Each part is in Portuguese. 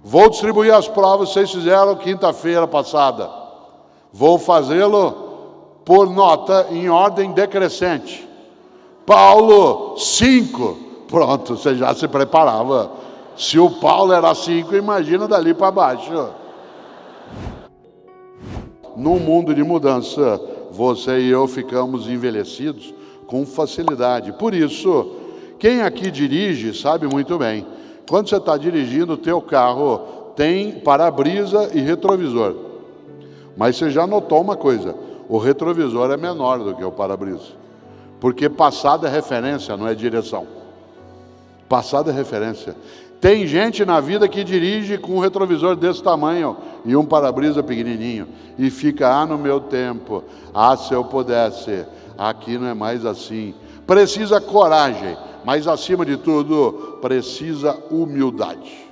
Vou distribuir as provas que vocês fizeram quinta-feira passada. Vou fazê-lo por nota em ordem decrescente. Paulo, 5. Pronto, você já se preparava. Se o Paulo era 5, imagina dali para baixo. Num mundo de mudança, você e eu ficamos envelhecidos com facilidade. Por isso, quem aqui dirige sabe muito bem. Quando você está dirigindo, o teu carro tem para-brisa e retrovisor. Mas você já notou uma coisa, o retrovisor é menor do que o para-brisa. Porque passado é referência, não é direção. Passado é referência. Tem gente na vida que dirige com um retrovisor desse tamanho e um para-brisa pequenininho. E fica, no meu tempo, se eu pudesse, aqui não é mais assim. Precisa coragem, mas acima de tudo, precisa humildade.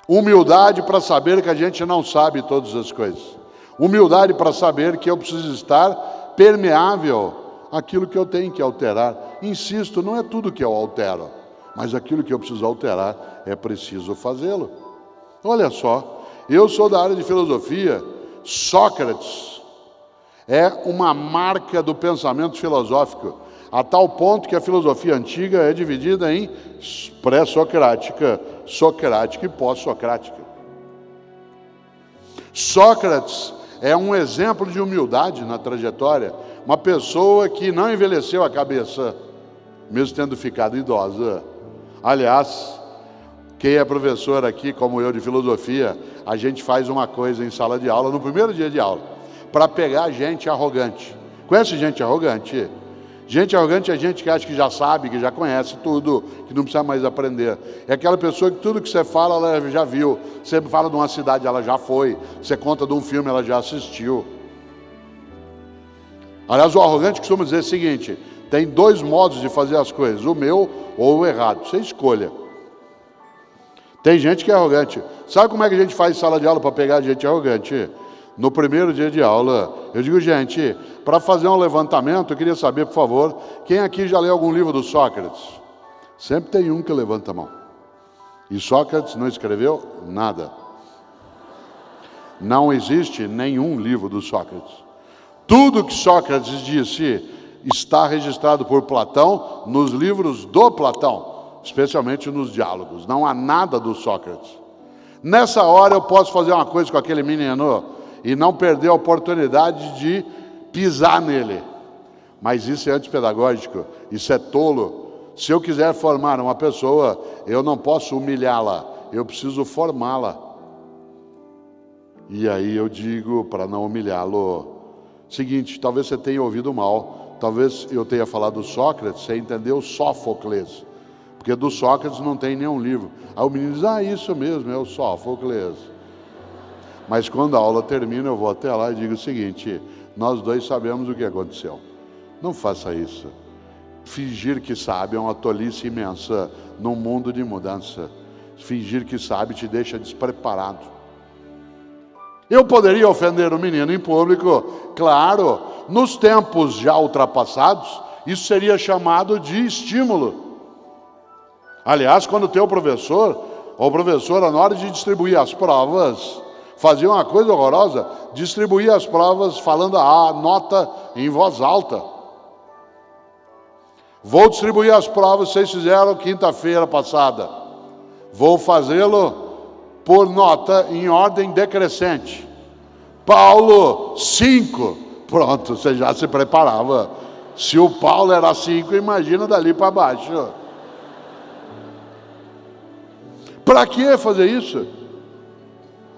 Humildade para saber que a gente não sabe todas as coisas. Humildade para saber que eu preciso estar permeável àquilo que eu tenho que alterar. Insisto, não é tudo que eu altero, mas aquilo que eu preciso alterar é preciso fazê-lo. Olha só, eu sou da área de filosofia. Sócrates é uma marca do pensamento filosófico, a tal ponto que a filosofia antiga é dividida em pré-socrática, socrática e pós-socrática. Sócrates é um exemplo de humildade na trajetória, uma pessoa que não envelheceu a cabeça, mesmo tendo ficado idosa. Aliás, quem é professor aqui, como eu, de filosofia, a gente faz uma coisa em sala de aula, no primeiro dia de aula, para pegar gente arrogante. Conhece gente arrogante? Gente arrogante é gente que acha que já sabe, que já conhece tudo, que não precisa mais aprender. É aquela pessoa que tudo que você fala, ela já viu. Você fala de uma cidade, ela já foi. Você conta de um filme, ela já assistiu. Aliás, o arrogante costuma dizer o seguinte: tem 2 modos de fazer as coisas, o meu ou o errado. Você escolha. Tem gente que é arrogante. Sabe como é que a gente faz sala de aula para pegar gente arrogante? No primeiro dia de aula, eu digo, gente, para fazer um levantamento, eu queria saber, por favor, quem aqui já leu algum livro do Sócrates? Sempre tem um que levanta a mão. E Sócrates não escreveu nada. Não existe nenhum livro do Sócrates. Tudo que Sócrates disse está registrado por Platão nos livros do Platão, especialmente nos diálogos. Não há nada do Sócrates. Nessa hora eu posso fazer uma coisa com aquele menino e não perder a oportunidade de pisar nele. Mas isso é antipedagógico, isso é tolo. Se eu quiser formar uma pessoa, eu não posso humilhá-la, eu preciso formá-la. E aí eu digo, para não humilhá-lo, seguinte, talvez você tenha ouvido mal, talvez eu tenha falado do Sócrates, você entendeu Sófocles, porque do Sócrates não tem nenhum livro. Aí o menino diz, isso mesmo, é o Sófocles. Mas quando a aula termina, eu vou até lá e digo o seguinte: nós dois sabemos o que aconteceu. Não faça isso. Fingir que sabe é uma tolice imensa num mundo de mudança. Fingir que sabe te deixa despreparado. Eu poderia ofender o menino em público, claro, nos tempos já ultrapassados, isso seria chamado de estímulo. Aliás, quando o teu professor, ou professora, na hora de distribuir as provas, fazia uma coisa horrorosa, distribuía as provas falando a nota em voz alta. Vou distribuir as provas que vocês fizeram quinta-feira passada. Vou fazê-lo por nota em ordem decrescente. Paulo, 5. Pronto, você já se preparava. Se o Paulo era 5, imagina dali para baixo. Para que fazer isso?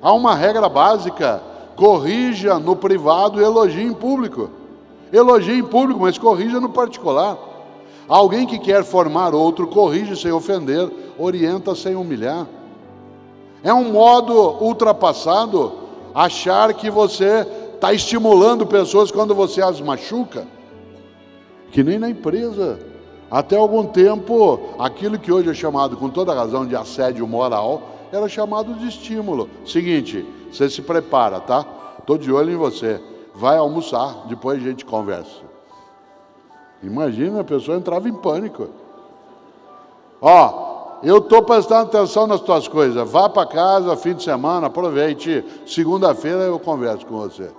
Há uma regra básica: corrija no privado e elogie em público. Elogie em público, mas corrija no particular. Alguém que quer formar outro, corrige sem ofender, orienta sem humilhar. É um modo ultrapassado achar que você está estimulando pessoas quando você as machuca. Que nem na empresa. Até algum tempo, aquilo que hoje é chamado, com toda razão, de assédio moral, era chamado de estímulo. Seguinte, você se prepara, tá? Estou de olho em você. Vai almoçar, depois a gente conversa. Imagina, a pessoa entrava em pânico. eu estou prestando atenção nas tuas coisas. Vá para casa, fim de semana, aproveite. Segunda-feira eu converso com você.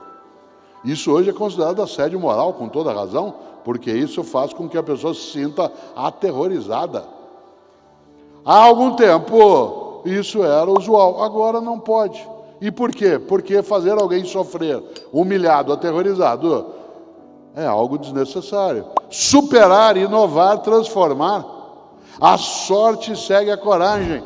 Isso hoje é considerado assédio moral, com toda razão, porque isso faz com que a pessoa se sinta aterrorizada. Há algum tempo, isso era usual, agora não pode. E por quê? Porque fazer alguém sofrer, humilhado, aterrorizado, é algo desnecessário. Superar, inovar, transformar. A sorte segue a coragem.